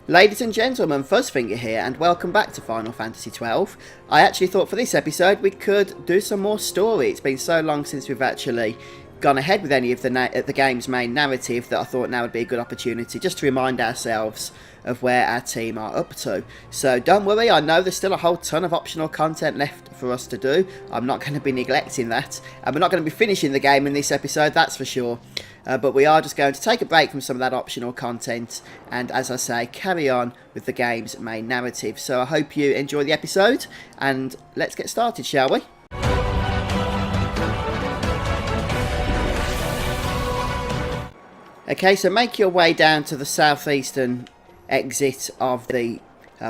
Ladies and gentlemen, Fuzzfinger here, and welcome back to Final Fantasy XII. I actually thought for this episode we could do some more story. It's been so long since we've actually gone ahead with any of the game's main narrative that I thought now would be a good opportunity just to remind ourselves of where our team are up to. So don't worry, I know there's still a whole ton of optional content left for us to do. I'm not going to be neglecting that, and we're not going to be finishing the game in this episode, that's for sure. But we are just going to take a break from some of that optional content and, as I say, carry on with the game's main narrative. So I hope you enjoy the episode, and let's get started, shall we? Okay, so make your way down to the southeastern exit of the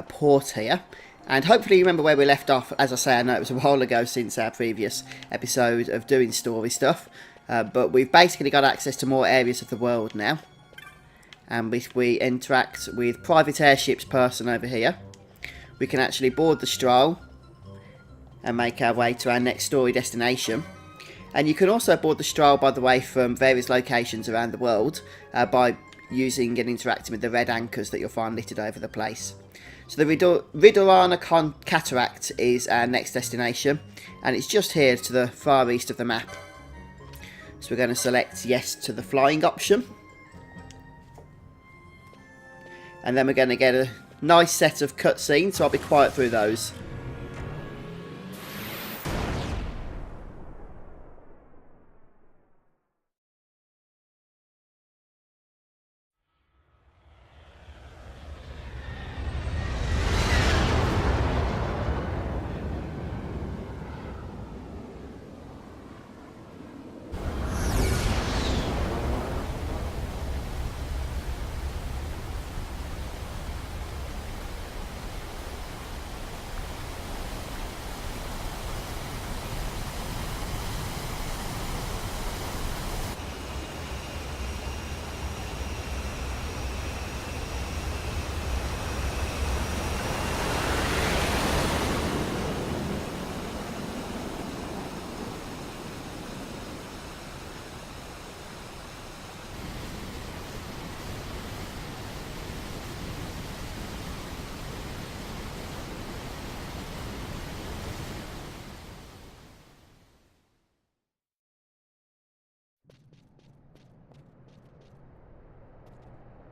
port here. And hopefully you remember where we left off. As I say, I know it was a while ago since our previous episode of doing story stuff. But we've basically got access to more areas of the world now. And if we interact with private airships person over here, we can actually board the Stroll and make our way to our next story destination. And you can also board the Stroll, by the way, from various locations around the world by using and interacting with the red anchors that you'll find littered over the place. So the Ridorana Cataract is our next destination, and it's just here to the far east of the map. So we're going to select yes to the flying option. And then we're going to get a nice set of cutscenes, so I'll be quiet through those.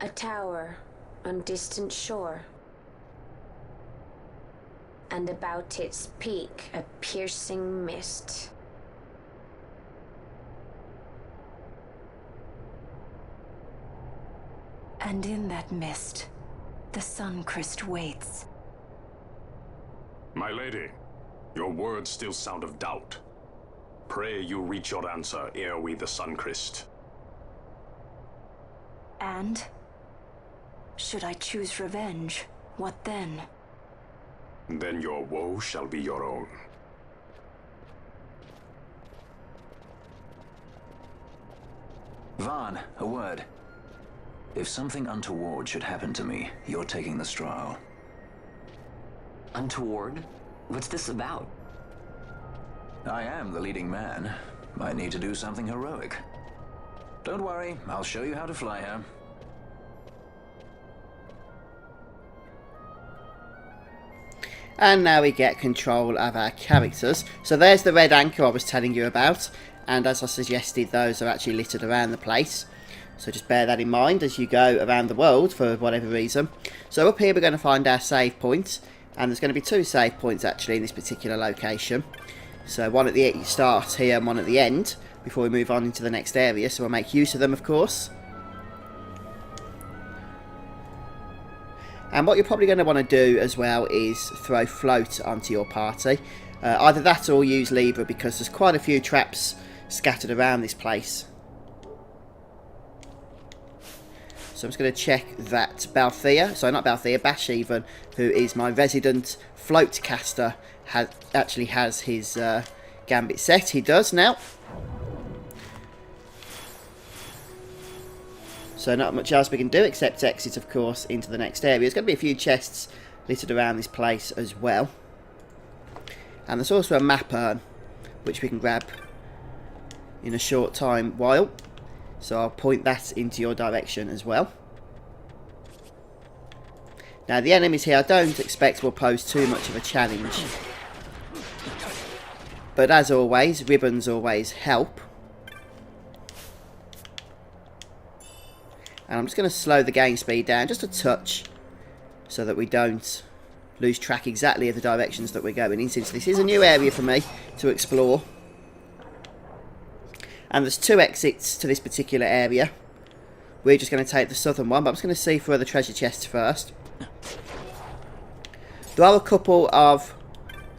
A tower on distant shore, and about its peak a piercing mist. And in that mist, the Sun-Christ waits. My lady, your words still sound of doubt. Pray you reach your answer ere we the Sun-Christ. And? Should I choose revenge, what then? Then your woe shall be your own. Vaughn, a word. If something untoward should happen to me, you're taking the straw. Untoward? What's this about? I am the leading man. I need to do something heroic. Don't worry, I'll show you how to fly her. And now we get control of our characters. So there's the red anchor I was telling you about. And as I suggested, those are actually littered around the place. So just bear that in mind as you go around the world for whatever reason. So up here we're going to find our save point. And there's going to be two save points actually in this particular location. So one at the start here and one at the end, before we move on into the next area. So we'll make use of them, of course. And what you're probably going to want to do as well is throw float onto your party. Either that or use Libra, because there's quite a few traps scattered around this place. So I'm just going to check that Bash even, who is my resident float caster, actually has his gambit set. He does now. So not much else we can do except exit, of course, into the next area. There's going to be a few chests littered around this place as well. And there's also a map urn, which we can grab in a short time while. So I'll point that into your direction as well. Now the enemies here I don't expect will pose too much of a challenge. But as always, ribbons always help. And I'm just going to slow the game speed down just a touch so that we don't lose track exactly of the directions that we're going in, since this is a new area for me to explore. And there's 2 exits to this particular area. We're just going to take the southern one, but I'm just going to see for the treasure chests first. There are a couple of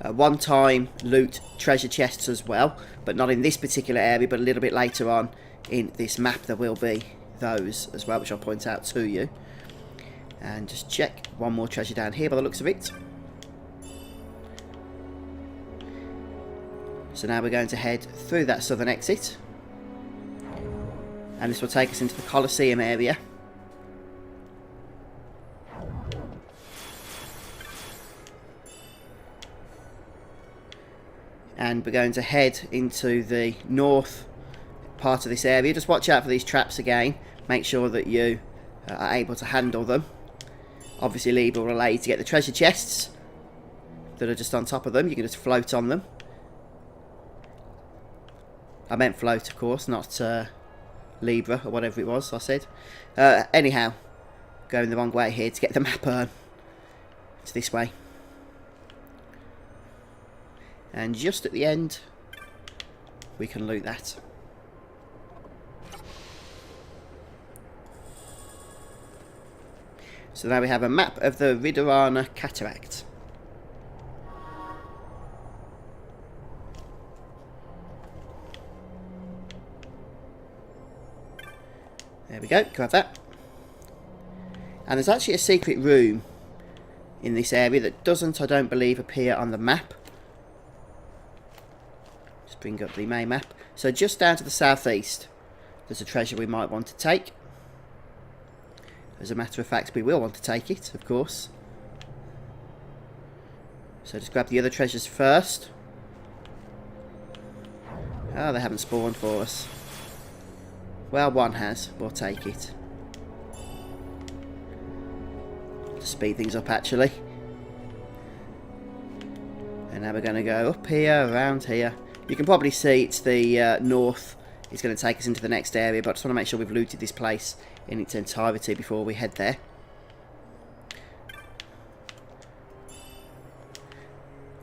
one-time loot treasure chests as well, but not in this particular area, but a little bit later on in this map there will be those as well, which I'll point out to you. And just check one more treasure down here by the looks of it. So now we're going to head through that southern exit, and this will take us into the Colosseum area. And we're going to head into the north part of this area. Just watch out for these traps again. Make sure that you are able to handle them. Obviously leave or relay to get the treasure chests that are just on top of them. You can just float on them. I meant float, of course, not Libra or whatever it was I said. Anyhow, going the wrong way here to get the map on. It's this way. And just at the end, we can loot that. So now we have a map of the Ridorana Cataract. There we go, grab that. And there's actually a secret room in this area that doesn't, I don't believe, appear on the map. Just bring up the main map. So just down to the southeast, there's a treasure we might want to take. As a matter of fact, we will want to take it, of course. So just grab the other treasures first. Oh, they haven't spawned for us. Well, one has. We'll take it. To speed things up, actually. And now we're going to go up here, around here. You can probably see it's the north. It's going to take us into the next area, but I just want to make sure we've looted this place in its entirety before we head there.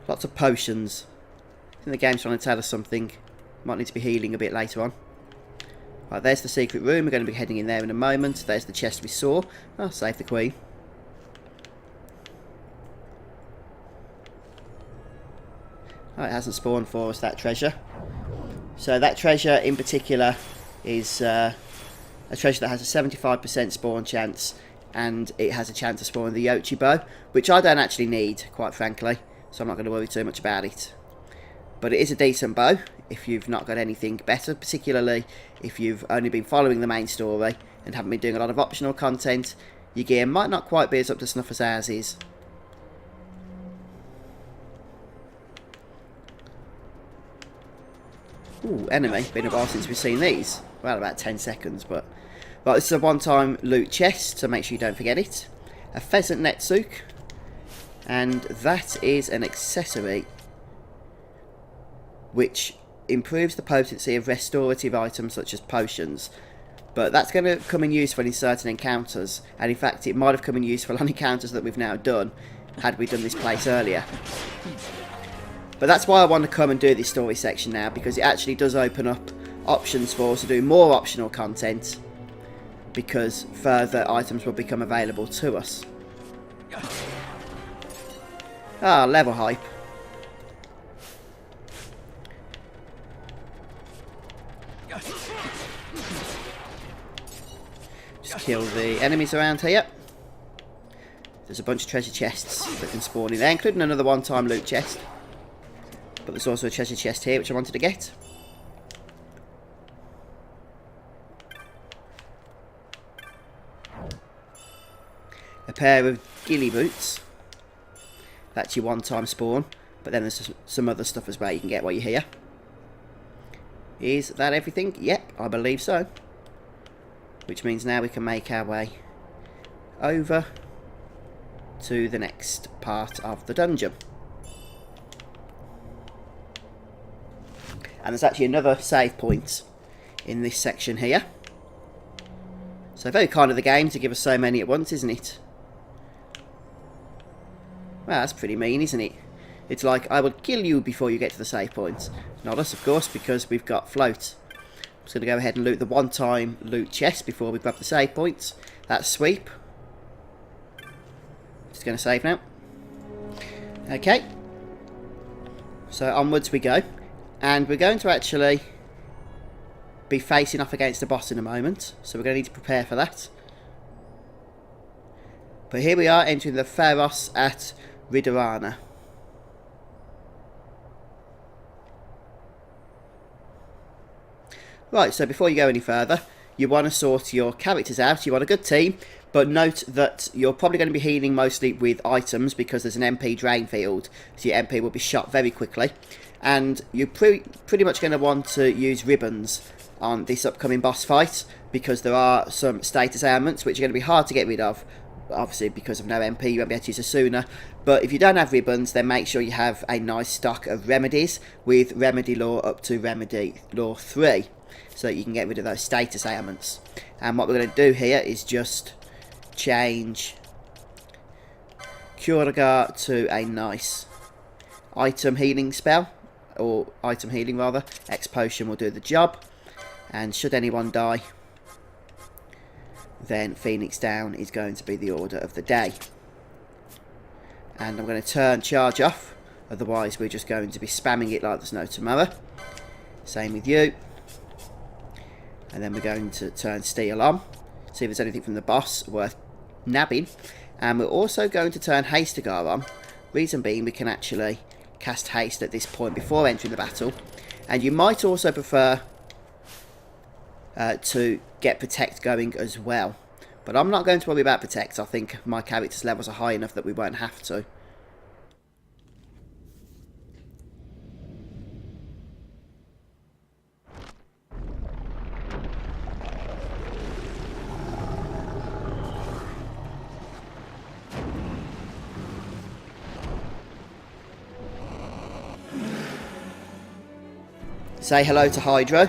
Lots of potions. I think the game's trying to tell us something. Might need to be healing a bit later on. Right, there's the secret room. We're going to be heading in there in a moment. There's the chest we saw. Oh, save the queen. Oh, it hasn't spawned for us, that treasure. So that treasure in particular is a treasure that has a 75% spawn chance, and it has a chance of spawning the Yochi bow, which I don't actually need, quite frankly, so I'm not going to worry too much about it. But it is a decent bow if you've not got anything better, particularly if you've only been following the main story and haven't been doing a lot of optional content. Your gear might not quite be as up to snuff as ours is. Ooh, enemy. Been a while since we've seen these. Well, about 10 seconds, but... Right, this is a one-time loot chest, so make sure you don't forget it. A Pheasant Netsuke. And that is an accessory which improves the potency of restorative items such as potions. But that's going to come in useful in certain encounters. And in fact, it might have come in useful on encounters that we've now done, had we done this place earlier. But that's why I want to come and do this story section now, because it actually does open up options for us to do more optional content, because further items will become available to us. Ah, level hype. Just kill the enemies around here. There's a bunch of treasure chests that can spawn in there, including another one-time loot chest. But there's also a treasure chest here which I wanted to get. A pair of ghillie boots. That's your one-time spawn. But then there's some other stuff as well you can get while you're here. Is that everything? Yep, I believe so. Which means now we can make our way over to the next part of the dungeon. And there's actually another save point in this section here. So very kind of the game to give us so many at once, isn't it? Well, that's pretty mean, isn't it? It's like, I will kill you before you get to the save points. Not us, of course, because we've got float. I'm just going to go ahead and loot the one-time loot chest before we grab the save points. That's sweep. Just going to save now. Okay. So onwards we go. And we're going to actually be facing off against the boss in a moment. So we're going to need to prepare for that. But here we are entering the Pharos at Ridorana. Right, so before you go any further, you want to sort your characters out. You want a good team, but note that you're probably going to be healing mostly with items because there's an MP drain field, so your MP will be shot very quickly. And you're pretty much going to want to use ribbons on this upcoming boss fight because there are some status ailments which are going to be hard to get rid of. Obviously, because of no MP, you won't be able to use it sooner. But if you don't have ribbons, then make sure you have a nice stock of remedies with remedy lore up to remedy lore 3. So that you can get rid of those status ailments. And what we're going to do here is just change Curagar to a nice item healing spell. Or item healing rather. X potion will do the job. And should anyone die, then Phoenix down is going to be the order of the day. And I'm going to turn charge off. Otherwise we're just going to be spamming it like there's no tomorrow. Same with you. And then we're going to turn steel on. See if there's anything from the boss worth nabbing. And we're also going to turn Hastegar on. Reason being we can actually cast haste at this point before entering the battle. And you might also prefer to get protect going as well. But I'm not going to worry about protect. I think my character's levels are high enough that we won't have to. Say hello to Hydro.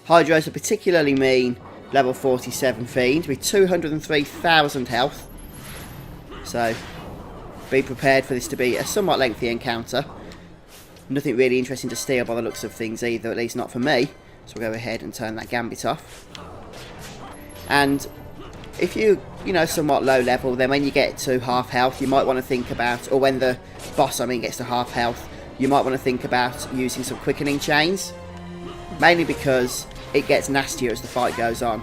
Hydro is a particularly mean level 47 fiend with 203,000 health. So be prepared for this to be a somewhat lengthy encounter. Nothing really interesting to steal by the looks of things either, at least not for me. So we'll go ahead and turn that gambit off. And if you know, somewhat low level, then when you get to half health, you might want to think about, or when the boss, gets to half health, you might want to think about using some quickening chains. Mainly because it gets nastier as the fight goes on.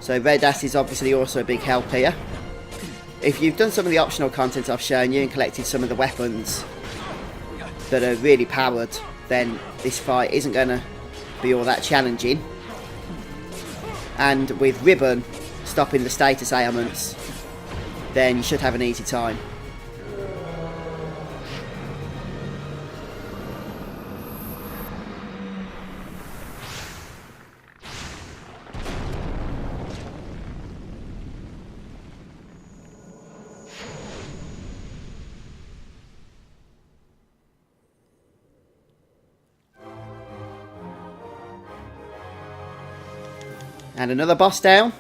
So Red Ass is obviously also a big help here. If you've done some of the optional content I've shown you and collected some of the weapons that are really powered, then this fight isn't going to be all that challenging. And with Ribbon stopping the status ailments, then you should have an easy time. And another boss down.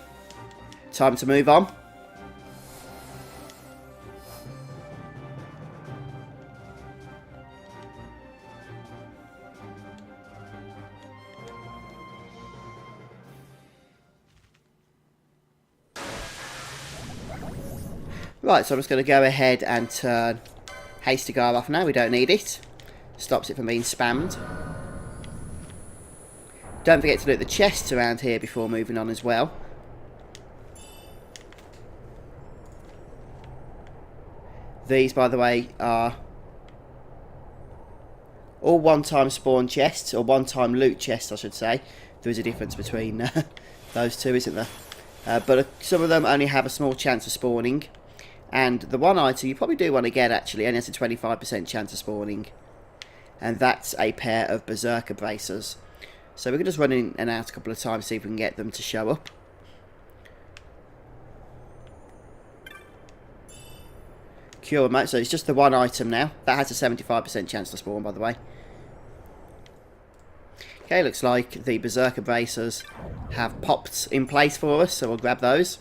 Time to move on. Right, so I'm just going to go ahead and turn Hastegar off now. We don't need it. Stops it from being spammed. Don't forget to loot the chests around here before moving on as well. These, by the way, are all one-time spawn chests, or one-time loot chests, I should say. There is a difference between those two, isn't there? but some of them only have a small chance of spawning. And the one item you probably do want to get, actually, only has a 25% chance of spawning. And that's a pair of Berserker Braces. So we can just run in and out a couple of times, see if we can get them to show up. Cure remote, so it's just the one item now. That has a 75% chance to spawn, by the way. Okay, looks like the Berserker Braces have popped in place for us, so we'll grab those.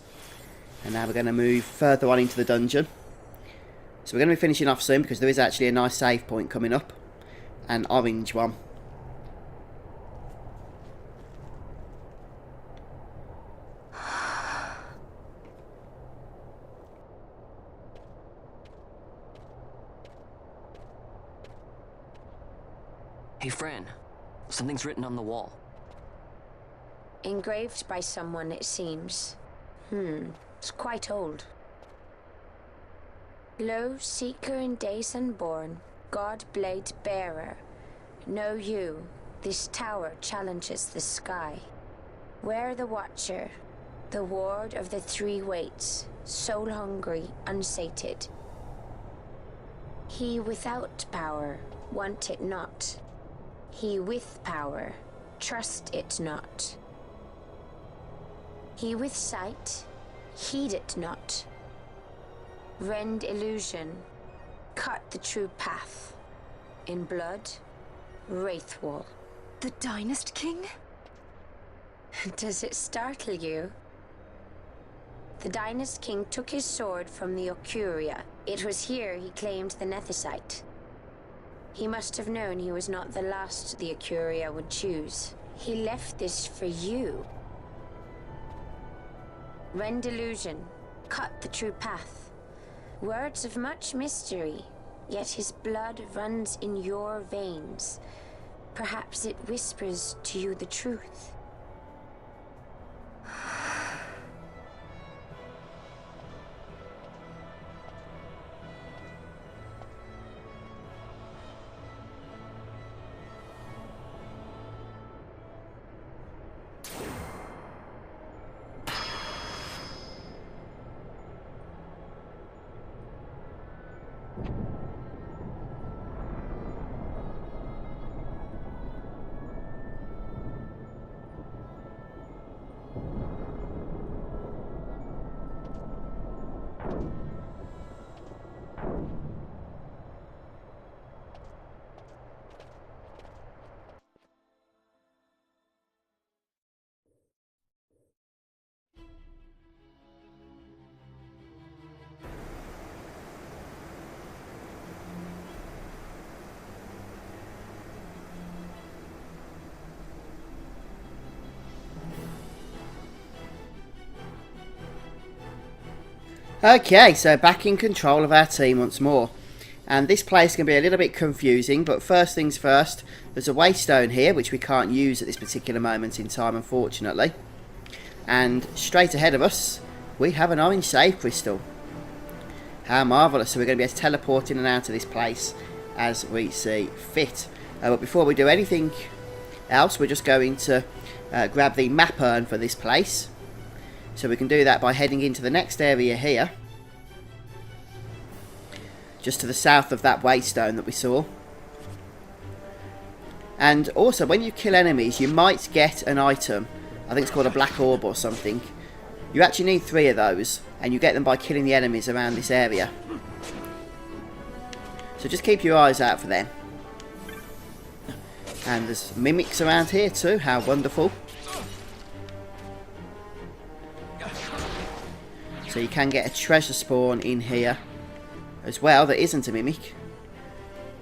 And now we're going to move further on into the dungeon. So we're going to be finishing off soon, because there is actually a nice save point coming up. An orange one. Hey, Fran. Something's written on the wall. Engraved by someone, it seems. It's quite old. Lo, seeker in days unborn, God blade bearer. Know you, this tower challenges the sky. Where the watcher, the ward of the three waits, soul hungry, unsated. He without power, want it not. He with power, trust it not. He with sight, heed it not. Rend illusion, cut the true path. In blood, Wraithwall. The Dynast King? Does it startle you? The Dynast King took his sword from the Ocuria. It was here he claimed the Nethicite. He must have known he was not the last the Ocuria would choose. He left this for you. Rend illusion, cut the true path. Words of much mystery, yet his blood runs in your veins. Perhaps it whispers to you the truth. Okay, so back in control of our team once more. And this place can be a little bit confusing, but first things first, there's a waystone here, which we can't use at this particular moment in time, unfortunately. And straight ahead of us, we have an orange save crystal. How marvellous. So we're going to be able to teleport in and out of this place as we see fit. But before we do anything else, we're just going to grab the map urn for this place. So we can do that by heading into the next area here. Just to the south of that waystone that we saw. And also, when you kill enemies, you might get an item. I think it's called a Black Orb or something. You actually need 3 of those, and you get them by killing the enemies around this area. So just keep your eyes out for them. And there's mimics around here too, how wonderful. So you can get a treasure spawn in here as well that isn't a mimic.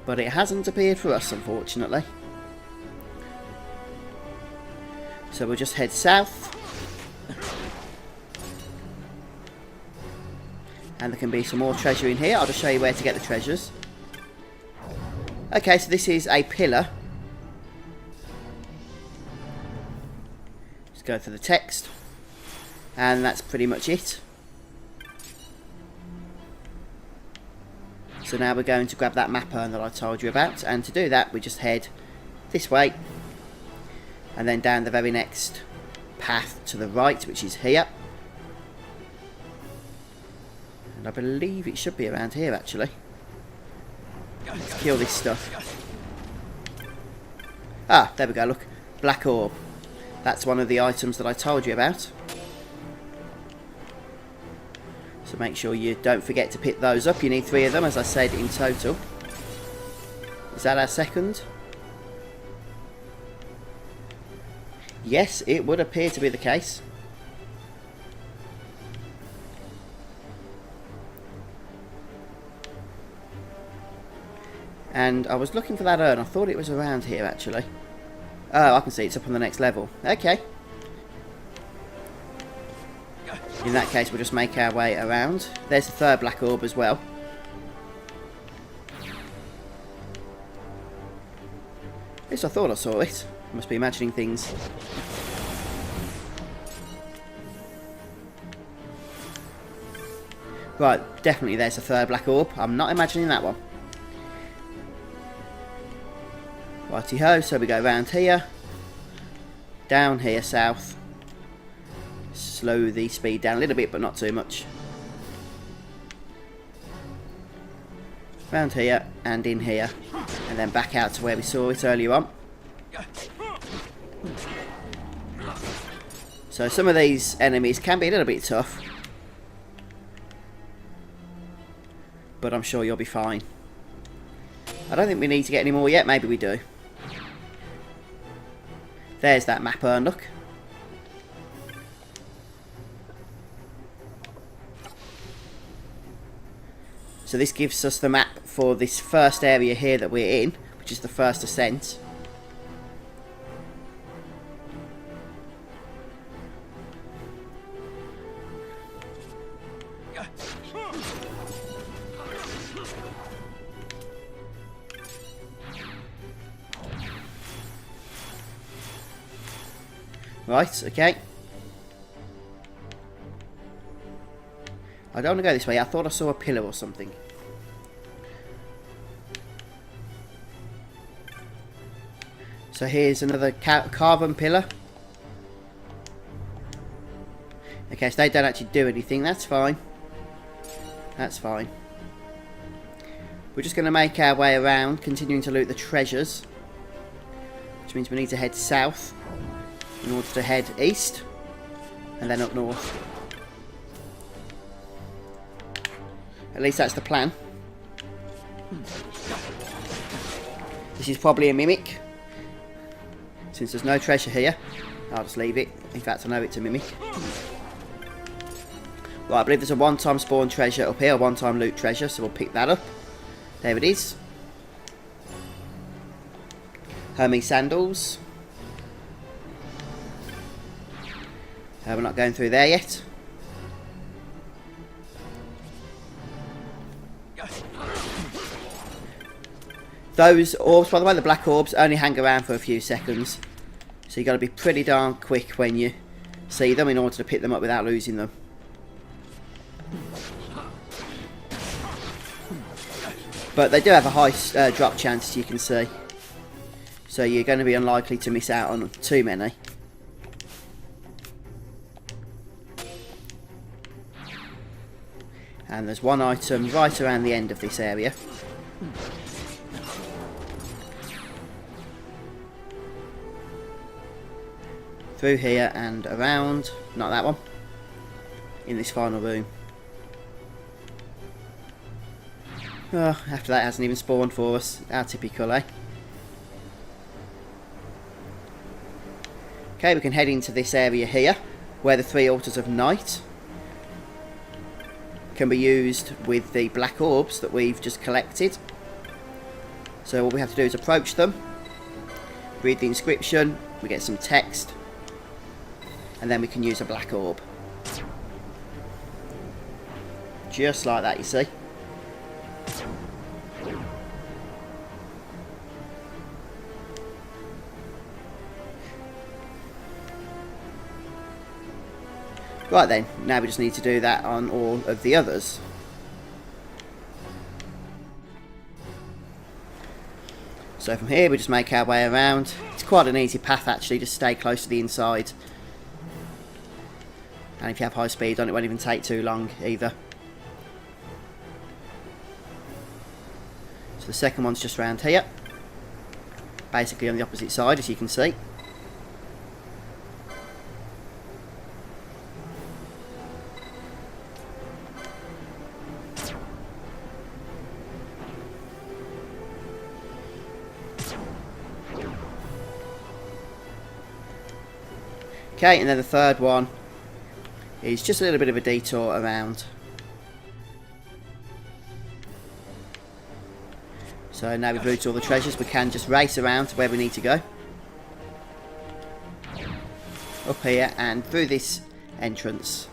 But it hasn't appeared for us, unfortunately. So we'll just head south. And there can be some more treasure in here. I'll just show you where to get the treasures. Okay, so this is a pillar. Just go through the text. And that's pretty much it. So now we're going to grab that map urn that I told you about, and to do that we just head this way and then down the very next path to the right, which is here, And I believe it should be around here, actually. Let's kill this stuff. Ah, there we go, look. Black Orb. That's one of the items that I told you about. So make sure you don't forget to pick those up. You need 3 of them, as I said, in total. Is that our second? Yes, it would appear to be the case. And I was looking for that urn. I thought it was around here, actually. Oh, I can see it's up on the next level. Okay. In that case, we'll just make our way around. There's the 3rd Black Orb as well. At least I thought I saw it. I must be imagining things. Right, definitely there's the 3rd Black Orb. I'm not imagining that one. Righty-ho, so we go round here. Down here, south. Slow the speed down a little bit, but not too much. Round here, and in here. And then back out to where we saw it earlier on. So some of these enemies can be a little bit tough. But I'm sure you'll be fine. I don't think we need to get any more yet, maybe we do. There's that map urn, look. So this gives us the map for this first area here that we're in, which is the first ascent. Right, okay. I don't want to go this way. I thought I saw a pillar or something. So here's another carven pillar. Okay, so they don't actually do anything. That's fine. That's fine. We're just going to make our way around, continuing to loot the treasures. Which means we need to head south in order to head east. And then up north. At least that's the plan. This is probably a mimic. Since there's no treasure here, I'll just leave it. In fact, I know it's a mimic. Right, I believe there's a one-time spawn treasure up here, a one-time loot treasure, so we'll pick that up. There it is. Hermes sandals. We're not going through there yet. Those orbs, by the way, the black orbs, only hang around for a few seconds. So you've got to be pretty darn quick when you see them in order to pick them up without losing them. But they do have a high drop chance, as you can see. So you're going to be unlikely to miss out on too many. And there's one item right around the end of this area. Through here and around. Not that one. In this final room. Oh, after that it hasn't even spawned for us. How typical, eh? Okay, we can head into this area here, where the 3 altars of night can be used with the black orbs that we've just collected. So what we have to do is approach them, read the inscription, we get some text, and then we can use a black orb. Just like that, you see. Right then, now we just need to do that on all of the others. So from here we just make our way around. It's quite an easy path actually, just stay close to the inside. And if you have high speed on it, won't even take too long either. So the second one's just around here. Basically on the opposite side, as you can see. Okay, and then the third one is just a little bit of a detour around. So now we've looted all the treasures, we can just race around to where we need to go. Up here and through this entrance.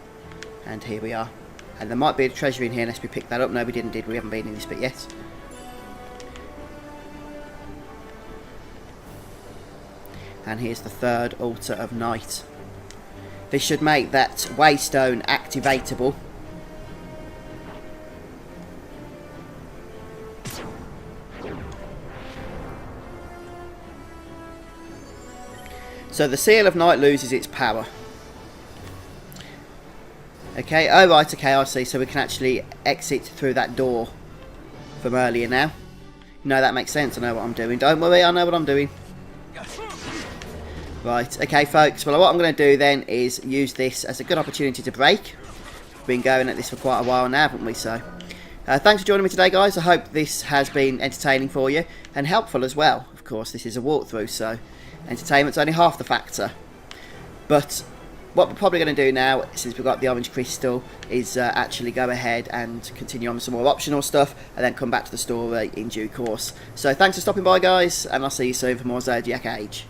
And here we are. And there might be a treasure in here unless we pick that up. No, we didn't, did we? We haven't been in this bit yet. And here's the third altar of night. This should make that waystone activatable. So the Seal of Night loses its power. Okay, oh right, okay, I see. So we can actually exit through that door from earlier now. No, that makes sense. I know what I'm doing. Don't worry, I know what I'm doing. Right, okay folks, well what I'm going to do then is use this as a good opportunity to break. We've been going at this for quite a while now, haven't we? So, thanks for joining me today guys. I hope this has been entertaining for you and helpful as well. Of course, this is a walkthrough, so entertainment's only half the factor. But what we're probably going to do now, since we've got the orange crystal, is actually go ahead and continue on with some more optional stuff and then come back to the story in due course. So thanks for stopping by guys, and I'll see you soon for more Zodiac Age.